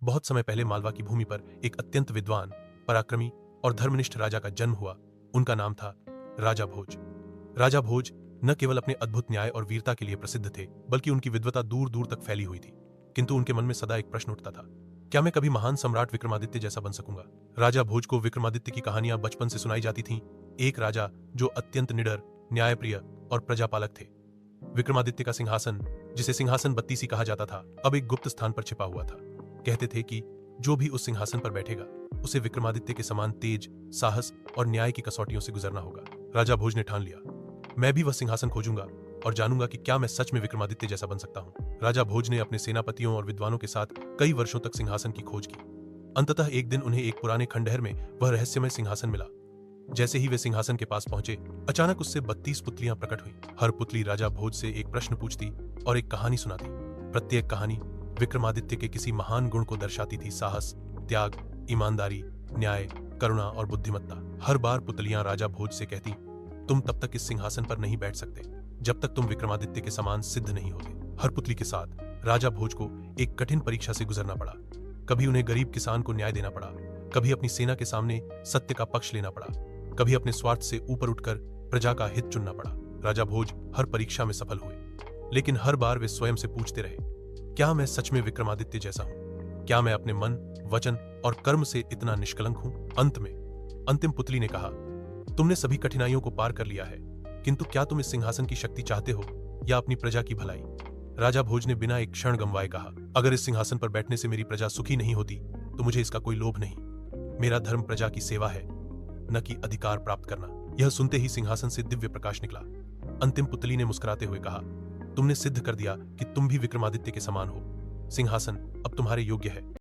बहुत समय पहले मालवा की भूमि पर एक अत्यंत विद्वान, पराक्रमी और धर्मनिष्ठ राजा का जन्म हुआ। उनका नाम था राजा भोज। राजा भोज न केवल अपने अद्भुत न्याय और वीरता के लिए प्रसिद्ध थे, बल्कि उनकी विद्वता दूर दूर तक फैली हुई थी। किंतु उनके मन में सदा एक प्रश्न उठता था, क्या मैं कभी महान सम्राट विक्रमादित्य जैसा बन सकूंगा? राजा भोज को विक्रमादित्य की कहानियां बचपन से सुनाई जाती थीं। एक राजा जो अत्यंत निडर, न्यायप्रिय और प्रजापालक थे। विक्रमादित्य का सिंहासन, जिसे सिंहासन बत्तीसी कहा जाता था, अब एक गुप्त स्थान पर छिपा हुआ था। कहते थे कि जो भी उस सिंहासन पर बैठेगा, उसे विक्रमादित्य के समान तेज, साहस और न्याय की कसौटियों से गुजरना होगा। राजा भोज ने ठान लिया, मैं भी वह सिंहासन खोजूंगा और जानूंगा कि क्या मैं सच में विक्रमादित्य जैसा बन सकता हूं। राजा भोज ने अपने सेनापतियों और विद्वानों के साथ कई वर्षों तक सिंहासन की खोज की। अंततः एक दिन उन्हें एक पुराने खंडहर में वह रहस्यमय सिंहासन मिला। जैसे ही वे सिंहासन के पास पहुंचे, अचानक उससे 32 पुतलियां प्रकट हुई। हर पुतली राजा भोज से एक प्रश्न पूछती और एक कहानी सुनाती। प्रत्येक कहानी विक्रमादित्य के किसी महान गुण को दर्शाती थी। साहस, त्याग, ईमानदारी, न्याय, करुणा और बुद्धिमत्ता। हर बार पुतलियां राजा भोज से कहती, तुम तब तक इस सिंहासन पर नहीं बैठ सकते जब तक तुम विक्रमादित्य के समान सिद्ध नहीं होते। हर पुतली के साथ राजा भोज को एक कठिन परीक्षा से गुजरना पड़ा। कभी उन्हें गरीब किसान को न्याय देना पड़ा, कभी अपनी सेना के सामने सत्य का पक्ष लेना पड़ा, कभी अपने स्वार्थ से ऊपर उठकर प्रजा का हित चुनना पड़ा। राजा भोज हर परीक्षा में सफल हुए, लेकिन हर बार वे स्वयं से पूछते रहे, क्या मैं सच में विक्रमादित्य जैसा हूं? क्या मैं अपने मन, वचन और कर्म से इतना निष्कलंक हूं? अंत में अंतिम पुतली ने कहा, तुमने सभी कठिनाइयों को पार कर लिया है, किंतु क्या तुम इस सिंहासन की शक्ति चाहते हो या अपनी प्रजा की भलाई? राजा भोज ने बिना एक क्षण गंवाए कहा, अगर इस सिंहासन पर बैठने से मेरी प्रजा सुखी नहीं होती तो मुझे इसका कोई लोभ नहीं। मेरा धर्म प्रजा की सेवा है, न कि अधिकार प्राप्त करना। यह सुनते ही सिंहासन से दिव्य प्रकाश निकला। अंतिम पुतली ने मुस्कुराते हुए कहा, तुमने सिद्ध कर दिया कि तुम भी विक्रमादित्य के समान हो। सिंहासन अब तुम्हारे योग्य है।